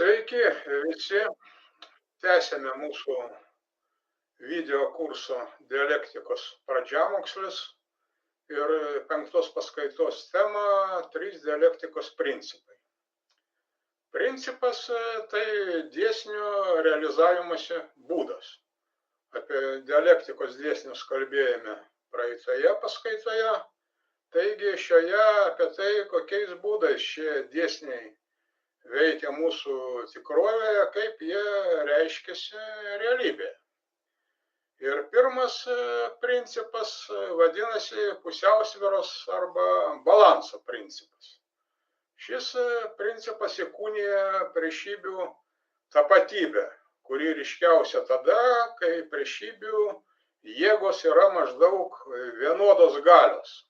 Sveiki visi, tęsėme mūsų video kurso dialektikos pradžiamokslis ir 5 paskaitos tema – 3 dialektikos principai. Principas tai dėsnio realizavimosi būdas. Apie dialektikos dėsnius kalbėjome praeitoje paskaitoje, taigi šioje apie tai, kokiais būdais šie dėsniai veikia mūsų tikrovėje, kaip jie reiškiasi realybėje. Ir pirmas principas vadinasi pusiausvyros arba balanso principas. Šis principas įkūnija priešybių tapatybę, kuri ryškiausia tada, kai priešybių jėgos yra maždaug vienodos galios.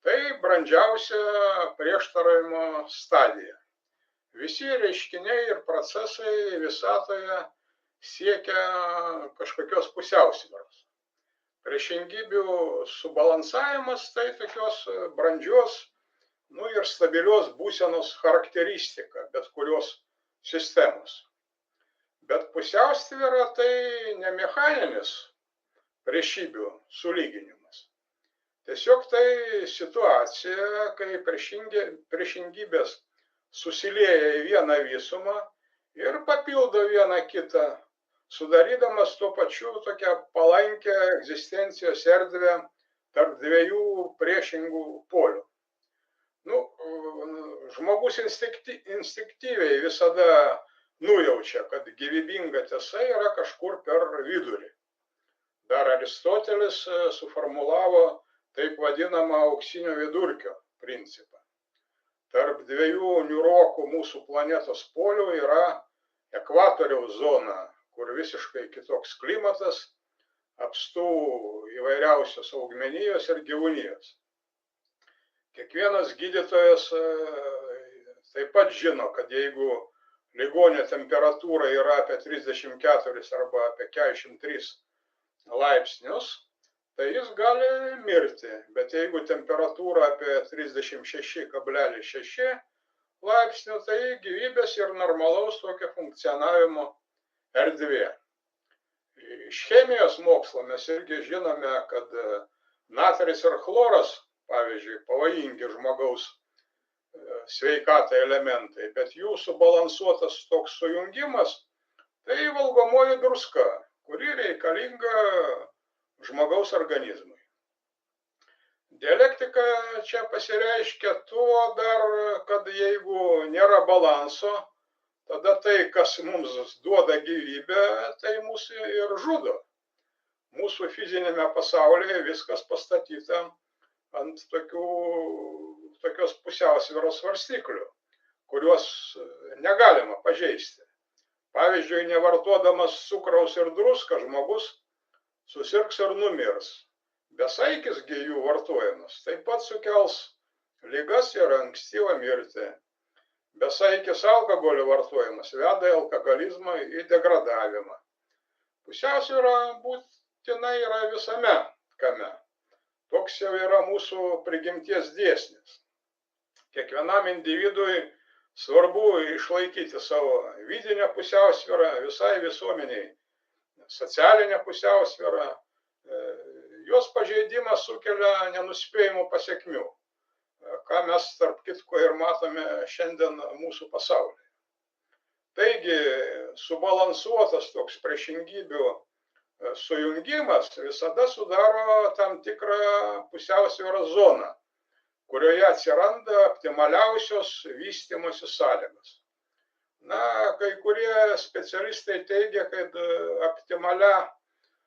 Tai brandžiausia prieštaravimo stadija. Visi reiškiniai ir procesai visatoje siekia kažkokios pusiausvyros. Priešingybių subalansavimas tai tokios brandžios ir stabilios būsenos charakteristika bet kurios sistemos. Bet pusiausvyra tai ne mechaninis priešybių sulyginimas. Tiesiog tai situacija, kai priešingybės susilieja į vieną visumą ir papildo vieną kitą, sudarydamas tuo pačiu tokią palankę egzistencijos erdvę tarp dviejų priešingų polių. Žmogus instinktyviai visada nujaučia, kad gyvybinga tiesa yra kažkur per vidurį. Dar Aristotelis suformulavo taip vadinamą auksinio vidurkio principą. Tarp dviejų niūrokų mūsų planetos polių yra ekvatoriaus zona, kur visiškai kitoks klimatas, apstu įvairiausios augmenijos ir gyvūnijos. Kiekvienas gydytojas taip pat žino, kad jeigu ligonio temperatūra yra apie 34 arba apie 43 laipsnius, tai jis gali mirti, bet jeigu temperatūra apie 36,6 laipsnių, tai gyvybės ir normalaus tokio funkcionavimo erdvė. Iš chemijos mokslo mes irgi žinome, kad natris ir chloras, pavyzdžiui, pavojingi žmogaus sveikatai elementai, bet jų subalansuotas toks sujungimas, tai valgomoji druska, kuri reikalinga žmogaus organizmui. Dialektika čia pasireiškia tuo dar, kad jeigu nėra balanso, tada tai, kas mums duoda gyvybę, tai mūsų ir žudo. Mūsų fizinėme pasaulyje viskas pastatyta ant tokios pusiausvyros svarstyklių, kuriuos negalima pažeisti. Pavyzdžiui, nevartodamas cukraus ir druską žmogus susirgs ir numirs. Besaikis jų vartojimas taip pat sukels ligas ir ankstyvą mirtį. Besaikis alkoholio vartojimas veda į alkoholizmą, į degradavimą. Pusiausvyra būtinai yra visame kame. Toks jau yra mūsų prigimties dėsnis. Kiekvienam individui svarbu išlaikyti savo vidinę pusiausvyrą, visai visuomeniai socialinę pusiausvyrą, jos pažeidimas sukelia nenuspėjamų pasekmių, ką mes tarp kitko ir matome šiandien mūsų pasaulyje. Taigi, subalansuotas toks priešingybių sujungimas visada sudaro tam tikrą pusiausvyros zoną, kurioje atsiranda optimaliausios vystymosi sąlygos. Kai kurie specialistai teigia, kad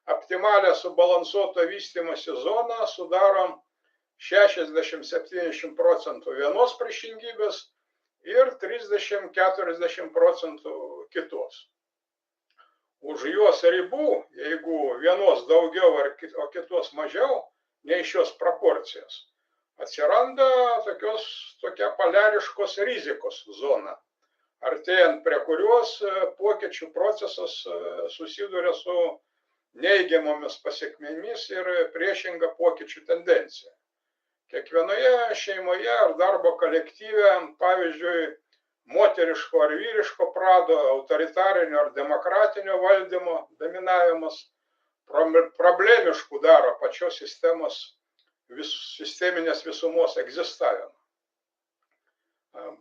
optimalią subalansuotą vystymosi zoną sudaro 60–70% vienos priešingybės ir 30–40% kitos. Už jos ribų, jeigu vienos daugiau, o kitos mažiau, nei šios proporcijos, atsiranda tokia poliariškos rizikos zona, artėjant prie kurios pokyčių procesas susiduria su neigiamomis pasekmėmis ir priešinga pokyčių tendencija. Kiekvienoje šeimoje ar darbo kolektyve, pavyzdžiui, moteriško ar vyriško prado, autoritarinio ar demokratinio valdymo dominavimas, problemiškų daro pačios sisteminės visumos egzistavimą.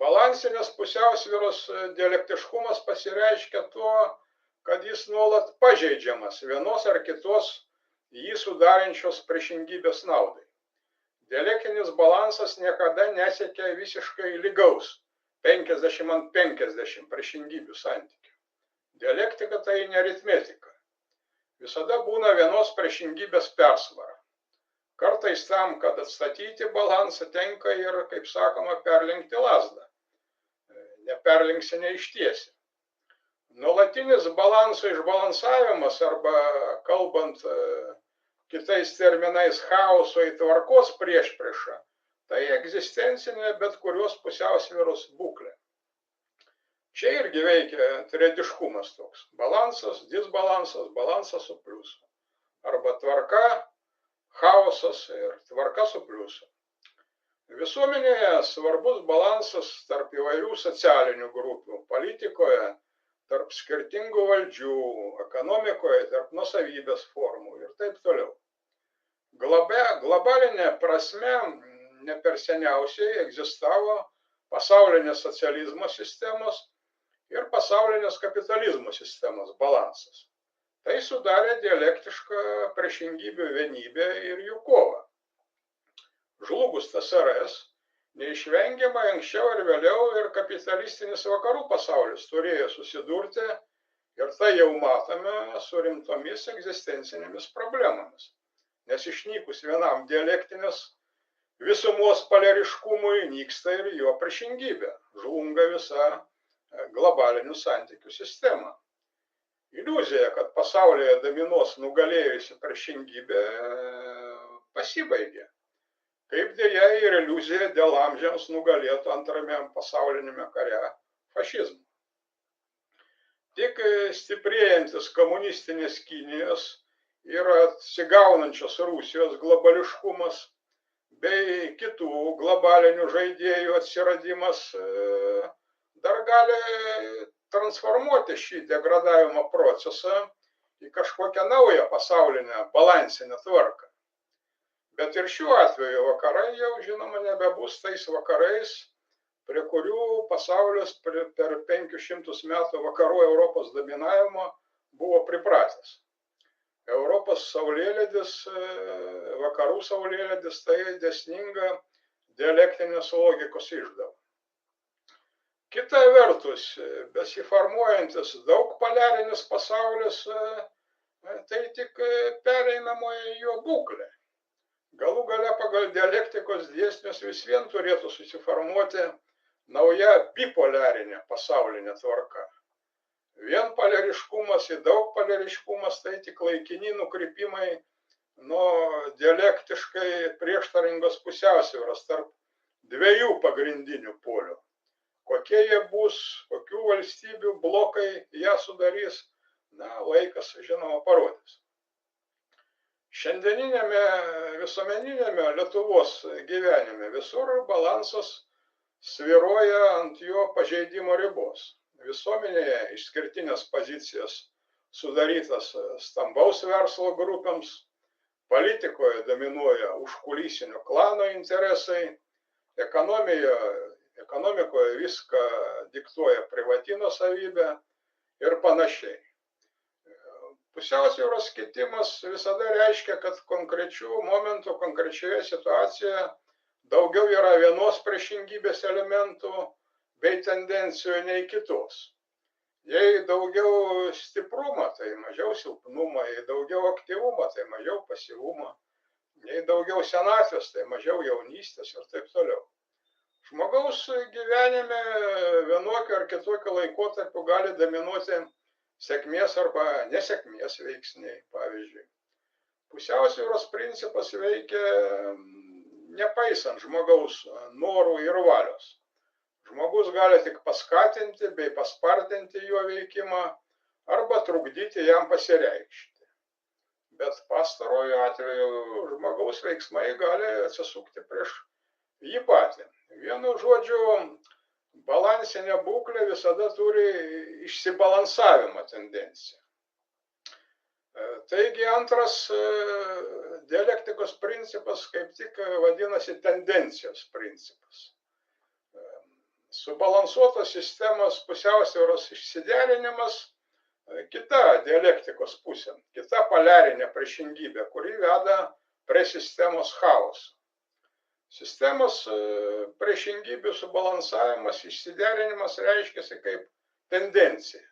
Balansinės pusiausvyros dialektiškumas pasireiškia tuo, kad jis nuolat pažeidžiamas vienos ar kitos jį sudarančios priešingybės naudai. Dialektinis balansas niekada nesiekia visiškai lygaus 50 ant 50 priešingybių santykių. Dialektika tai ne aritmetika. Visada būna vienos priešingybės persvara. Kartais tam, kad atstatyti balansą, tenka ir, kaip sakoma, perlenkti lazdą. Neperlenksi neištiesi. Nuolatinis balanso išbalansavimas arba, kalbant kitais terminais, chaoso į tvarkos priešpriešą, tai egzistencinė bet kurios pusiausvyros būklė. Čia irgi veikia triadiškumas toks. Balansas, disbalansas, balansas su pliusu. Arba tvarka, chaosas ir tvarka su pliusu. Visuomenėje svarbus balansas tarp įvairių socialinių grupių, politikoje, tarp skirtingų valdžių, ekonomikoje, tarp nuosavybės formų ir taip toliau. Globalinė prasme ne per seniausiai egzistavo pasaulinės socializmo sistemos ir pasaulinės kapitalizmo sistemos balansas. Tai sudarė dialektišką priešingybių vienybę ir jų kovą. Žlugus TSRS, neišvengiamai anksčiau ir vėliau ir kapitalistinis vakarų pasaulis turėjo susidurti, ir tai jau matome, su rimtomis egzistencinėmis problemomis. Nes išnykus vienam dialektinės visumos poliariškumui nyksta ir jo priešingybė, žlunga visa globalinių santykių sistema. Iliuzija, kad pasaulyje dominuos nugalėjusi priešingybė, pasibaigė. Kaip dėja ir iliuzija dėl amžiams nugalėto antrame pasaulinėme kare fašizmo. Tik stiprėjantis komunistinės Kinijos ir atsigaunančios Rusijos globališkumas bei kitų globalinių žaidėjų atsiradimas dar gali transformuoti šį degradavimo procesą į kažkokią naują pasaulinę balansinę tvarką. Bet ir šiuo atveju vakarai jau, žinoma, nebebus tais vakarais, prie kurių pasaulis per 500 metų vakarų Europos dominavimo buvo pripratęs. Europos saulėlydis, vakarų saulėlydis, tai dėsninga dialektinės logikos išdava. Kita vertus, besiformuojantis daug poliarinis pasaulis, tai tik pereinamoji jo būklė. Galų gale pagal dialektikos dėsnius vis vien turėtų susiformuoti nauja bipolarinė pasaulinė tvarka. Vien poliariškumas į daug poliariškumas tai tik laikini nukrypimai nuo dialektiškai prieštaringos pusiausvyros tarp dviejų pagrindinių polių. Kokie jie bus, kokių valstybių blokai ją sudarys, laikas, žinoma, parodys. Šiandieninėme visuomeniniame Lietuvos gyvenime visur balansas svyruoja ant jo pažeidimo ribos. Visuomenėje išskirtinės pozicijas sudarytas stambaus verslo grupėms, politikoje dominuoja užkulisinio klano interesai, ekonomikoje viską diktuoja privati nuosavybė ir panašiai. Pusiausvyros kitimas visada reiškia, kad konkrečių momentų, konkrečioje situacijoje daugiau yra vienos priešingybės elementų bei tendencijų nei kitos. Jei daugiau stiprumo, tai mažiau silpnumo, jei daugiau aktyvumo, tai mažiau pasyvumo, jei daugiau senatvės, tai mažiau jaunystės ir taip toliau. Žmogaus gyvenime vienokiu ar kitokiu laikotarpiu gali dominuoti sėkmės arba nesėkmės veiksniai, pavyzdžiui. Pusiausvyros principas veikia nepaisant žmogaus norų ir valios. Žmogus gali tik paskatinti bei paspartinti jo veikimą arba trukdyti jam pasireikšti. Bet pastarojo atveju žmogaus veiksmai gali atsisukti prieš jį patį. Vienu žodžiu, balansinė būklė visada turi išsibalansavimo tendenciją. Taigi antras dialektikos principas kaip tik vadinasi tendencijos principas. Subalansuotos sistemos pusiausvyros išsiderinimas kita dialektikos pusė, kita poliarinė priešingybė, kuri veda prie sistemos chaoso. Sistemos priešingybių subalansavimas, išsiderinimas reiškiasi kaip tendencija.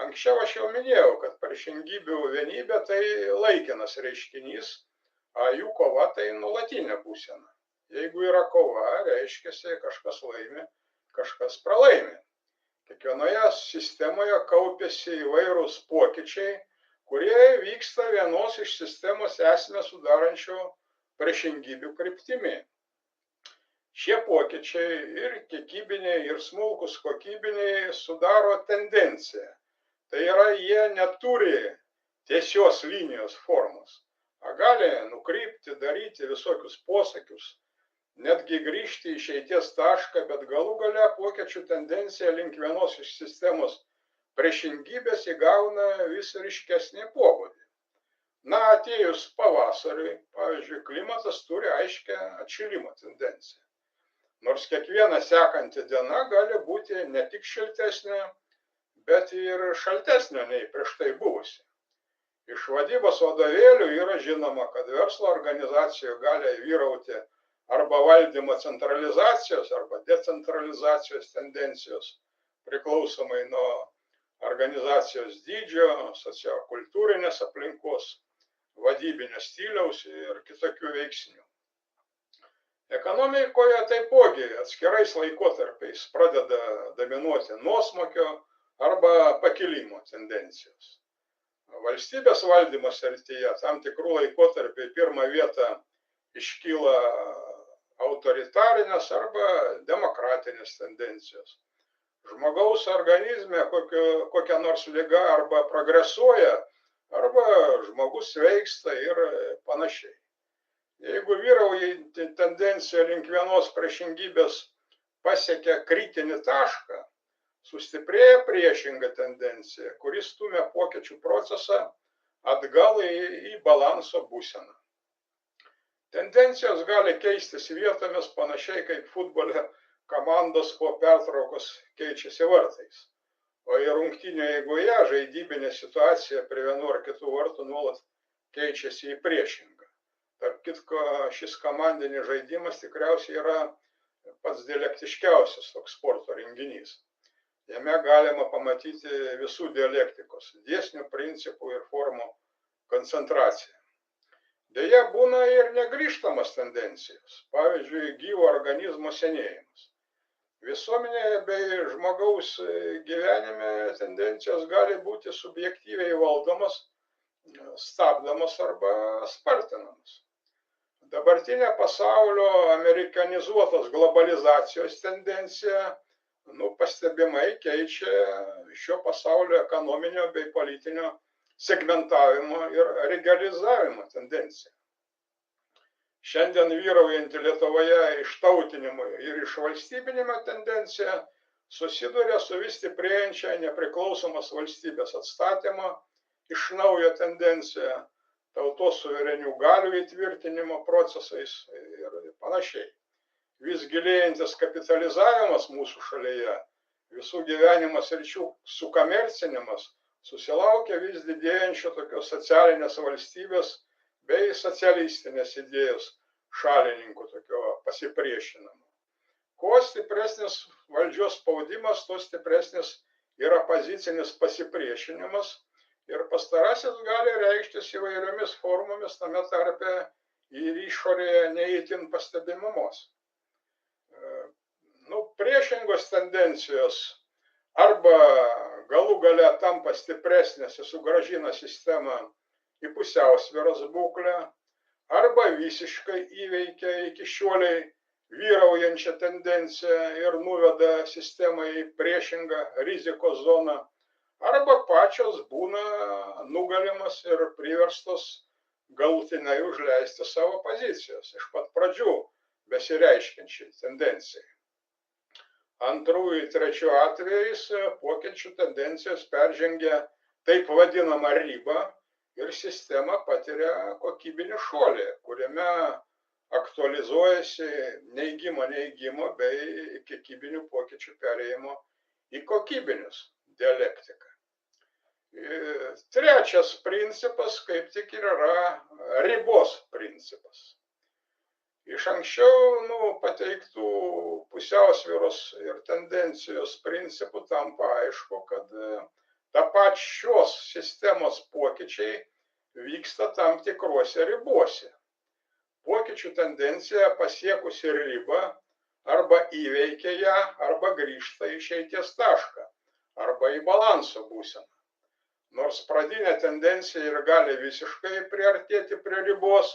Anksčiau aš jau minėjau, kad priešingybių vienybė tai laikinas reiškinys, o jų kova tai nuolatinė būsena. Jeigu yra kova, reiškiasi kažkas laimi, kažkas pralaimi. Kiekvienoje sistemoje kaupiasi įvairūs pokyčiai, kurie vyksta vienos iš sistemos esmę sudarančių priešingybių kryptimi. Šie pokyčiai ir kiekybiniai, ir smulkus kokybiniai sudaro tendenciją. Tai yra, jie neturi tiesios linijos formos. Gali nukrypti, daryti visokius posakius, netgi grįžti į išeities tašką, bet galų gale pokyčių tendencija link vienos iš sistemos priešingybės įgauna vis ryškesnį pobūdį. Atėjus pavasariui, pavyzdžiui, klimatas turi aiškę atšilimo tendenciją. Nors kiekviena sekanti diena gali būti ne tik šiltesnė, bet ir šaltesnė nei prieš tai buvusi. Iš vadybos vadovėlių yra žinoma, kad verslo organizacijoje gali vyrauti arba valdymo centralizacijos, arba decentralizacijos tendencijos, priklausomai nuo organizacijos dydžio, sociokultūrinės aplinkos, vadybinio stiliaus ir kitokių veiksnių. Ekonomikoje taipogi atskirais laikotarpiais pradeda dominuoti nuosmukio arba pakilimo tendencijos. Valstybės valdymo srityje tam tikrų laikotarpių pirmą vietą iškyla autoritarinės arba demokratinės tendencijos. Žmogaus organizme kokia nors liga arba progresuoja, arba žmogus sveiksta ir panašiai. Jeigu vyraujanti tendencija link vienos priešingybės pasiekia kritinį tašką, sustiprėja priešinga tendencija, kuri stumia pokyčių procesą atgal į balanso būseną. Tendencijos gali keistis vietomis panašiai kaip futbole komandos po pertraukos keičiasi vartais, o į rungtynių eigoje žaidybinė situacija prie vienų ar kitų vartų nuolat keičiasi į priešingą. Tarp kitko, šis komandinis žaidimas tikriausiai yra pats dialektiškiausias toks sporto renginys. Jame galima pamatyti visų dialektikos, dėsnių, principų ir formų koncentraciją. Deja, būna ir negrįžtamas tendencijos, pavyzdžiui, gyvo organizmo senėjimas. Visuomenėje bei žmogaus gyvenime tendencijos gali būti subjektyviai valdomos, stabdomos arba spartinamos. Dabartinė pasaulio amerikanizuotos globalizacijos tendencija pastebimai keičia šio pasaulio ekonominio bei politinio segmentavimo ir regionalizavimo tendenciją. Šiandien vyraujanti Lietuvoje ištautinimo ir išvalstybinimo tendencija susiduria su vis stiprėjančia nepriklausomos valstybės atstatymo iš naujo tendencija, tautos suverenių galių įtvirtinimo procesais ir panašiai. Vis gilėjantis kapitalizavimas mūsų šalyje, visų gyvenimo sričių sukomercinimas susilaukia vis didėjančio tokios socialinės valstybės bei socialistinės idėjos šalininkų tokio pasipriešinimo. Kuo stipresnis valdžios spaudimas, tuo stipresnis yra pozicinis pasipriešinimas ir pastarasis gali reikštis įvairiomis formomis, tame tarpe ir išorėje neįtin pastebimamos. Priešingos tendencijos arba galų gale tampa stipresnės ir sugrąžina sistemą į pusiausvyros būklę, arba visiškai įveikia iki šioliai vyraujančią tendenciją ir nuveda sistemą į priešingą rizikos zoną, arba pačios būna nugalimas ir priverstos galutinai užleisti savo pozicijas iš pat pradžių besireiškiančiai tendencijai. Antrųjų, trečių atvejais pokyčių tendencijos peržengia taip vadinamą ribą ir sistema patiria kokybinį šuolį, kuriame aktualizuojasi neigimo bei kiekybinių pokyčių perėjimo į kokybinius dialektiką. Trečias principas kaip tik ir yra ribos principas. Iš anksčiau pateiktų pusiausvyros ir tendencijos principų tampa aišku, kad tapačios sistemos pokyčiai vyksta tam tikruose ribose. Pokyčių tendencija pasiekusi ribą arba įveikia ją, arba grįžta į išeities tašką, arba į balanso būseną. Nors pradinė tendencija ir gali visiškai priartėti prie ribos,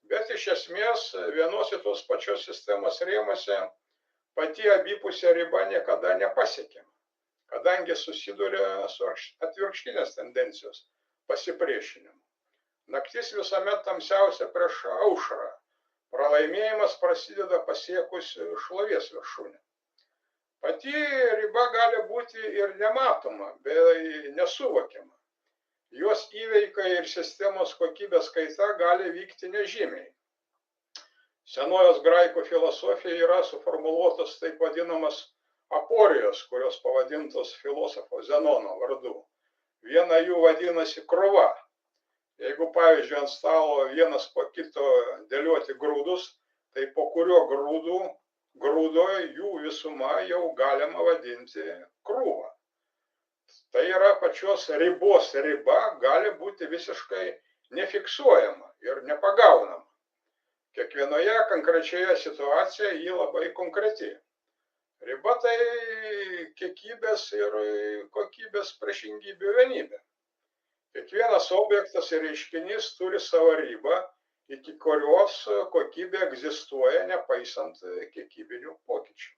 bet iš esmės vienos ir tos pačios sistemos rėmuose pati abipusė riba niekada nepasiekiama, kadangi susiduria su atvirkštinės tendencijos pasipriešinimu. Naktis visuomet tamsiausia prieš aušrą. Pralaimėjimas prasideda pasiekus šlovės viršūnę. Pati riba gali būti ir nematoma, bei nesuvokiama. Jos įveika ir sistemos kokybės kaita gali vykti nežymiai. Senojos graikų filosofija yra suformuluotos taip vadinamas aporijos, kurios pavadintos filosofo Zenono vardu. Viena jų vadinasi krūva. Jeigu, pavyzdžiui, ant stalo vienas po kito dėlioti grūdus, tai po kurio grūdo jų visuma jau galima vadinti krūva. Tai yra pačios ribos riba gali būti visiškai nefiksuojama ir nepagaunama. Kiekvienoje konkrečioje situacijoje ji labai konkreti. Riba tai kiekybės ir kokybės priešingybių vienybė. Kiekvienas objektas ir reiškinys turi savo ribą, iki kurios kokybė egzistuoja nepaisant kiekybinių pokyčių.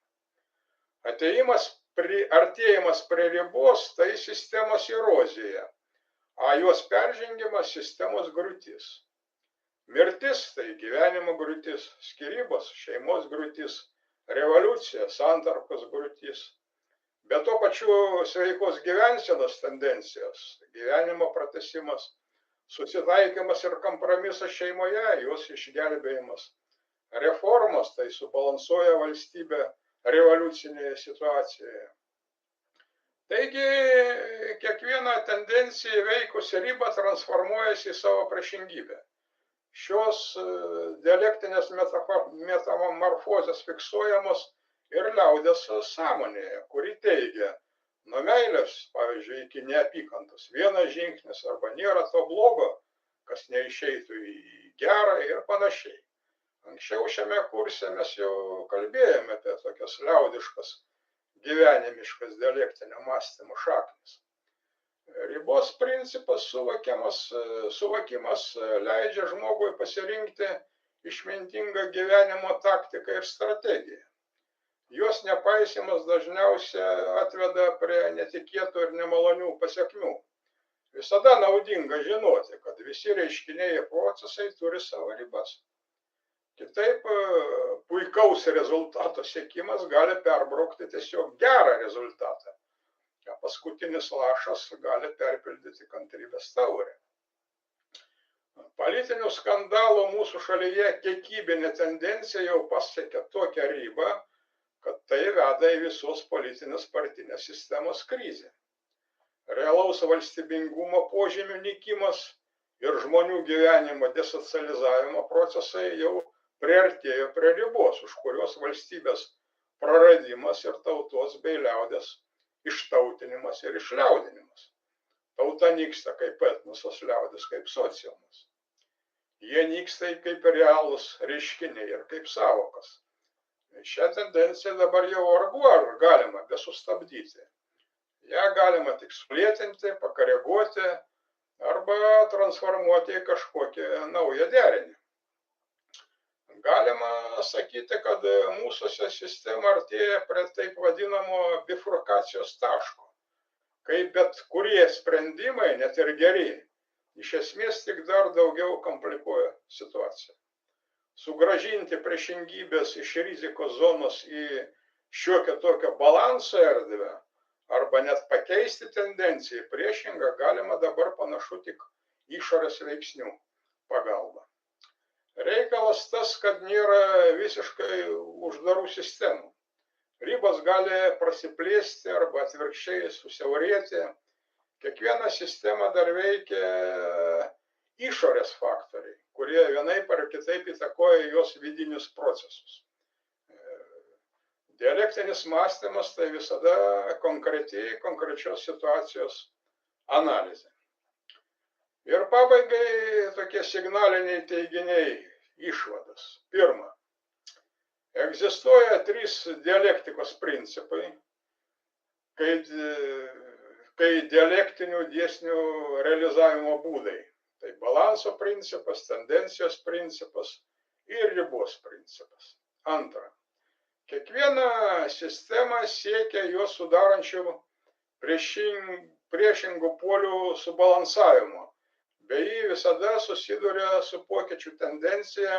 Artėjimas prie ribos tai sistemos erozija, o jos peržengimas sistemos griūtis. Mirtis tai gyvenimo griūtis, skyrybos šeimos griūtis, revoliucija santarkos griūtis. Bet tuo pačiu sveikos gyvensenos tendencijos, gyvenimo pratęsimas, susitaikymas ir kompromisas šeimoje, jos išgelbėjimas. Reformos tai subalansuoja valstybę revoliucinėje situacijoje. Taigi, kiekviena tendencija įveikusi ribą transformuojasi į savo priešingybę. Šios dialektinės metamorfozės fiksuojamos ir liaudies sąmonėje, kuri teigia, nuo meilės, pavyzdžiui, iki neapykantos, vienas žingsnis arba nėra to blogo, kas neišeitų į gerą ir panašiai. Anksčiau šiame kurse mes jau kalbėjome apie tokias liaudiškas, gyvenimiškas dialektinio mąstymo šaknis. Ribos principas suvokimas leidžia žmogui pasirinkti išmintingą gyvenimo taktiką ir strategiją. Jos nepaisymas dažniausiai atveda prie netikėtų ir nemalonių pasekmių. Visada naudinga žinoti, kad visi reiškiniai ir procesai turi savo ribas. Kitaip, puikaus rezultato siekimas gali perbraukti tiesiog gerą rezultatą. Paskutinis lašas gali perpildyti kantrybės taurę. Politinių skandalų mūsų šalyje kiekybinė tendencija jau pasiekė tokią ribą, kad tai veda į visos politinės partinės sistemos krizę. Realaus valstybingumo požymių nykimas ir žmonių gyvenimo desocializavimo procesai jau priartėjo prie ribos, už kurios valstybės praradimas ir tautos bei liaudies ištautinimas ir išliaudinimas. Tauta nyksta kaip etnosas, liaudis kaip sociumas. Jie nyksta kaip realūs reiškiniai ir kaip sąvokas. Šią tendenciją dabar jau vargu ar galima besustabdyti. Ją galima tik sulėtinti, pakoreguoti arba transformuoti į kažkokį naują derinį. Galima sakyti, kad mūsųse sistema artėja prie taip vadinamo bifurkacijos taško, kai bet kurie sprendimai, net ir geri, iš esmės tik dar daugiau komplikuoja situaciją. Sugrąžinti priešingybės iš rizikos zonos į šiokią tokią balanso erdvę arba net pakeisti tendenciją į priešingą galima dabar panašu tik išorės veiksnių pagalba. Reikalas tas, kad nėra visiškai uždarų sistemų. Ribos gali prasiplėsti arba atvirkščiai susiaurėti. Kiekviena sistema dar veikia išorės faktoriai, kurie vienaip ar kitaip įtakoja jos vidinius procesus. Dialektinis mąstymas tai visada konkrečios situacijos analizė. Ir pabaigai tokie signaliniai teiginiai, išvados. Pirma, egzistuoja 3 dialektikos principai, kai dialektinių dėsnių realizavimo būdai. Tai balanso principas, tendencijos principas ir ribos principas. Antra, kiekviena sistema siekia juos sudarančių priešingų polių subalansavimo, bei ji visada susiduria su pokyčių tendencija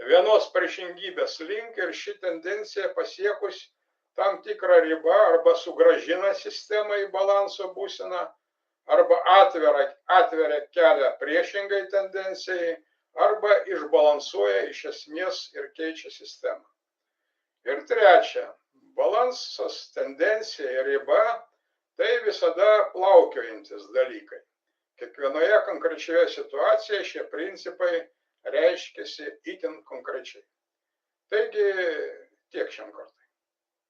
vienos priešingybės link ir ši tendencija pasiekus tam tikrą ribą arba sugrąžina sistemą į balanso būseną, arba atveria kelią priešingai tendencijai, arba išbalansuoja iš esmės ir keičia sistemą. Ir trečia, balansas, tendencija ir riba tai visada plaukiojantis dalykai. Kiekvienoje konkrečioje situacijoje šie principai reiškiasi itin konkrečiai. Taigi tiek šiam kartui.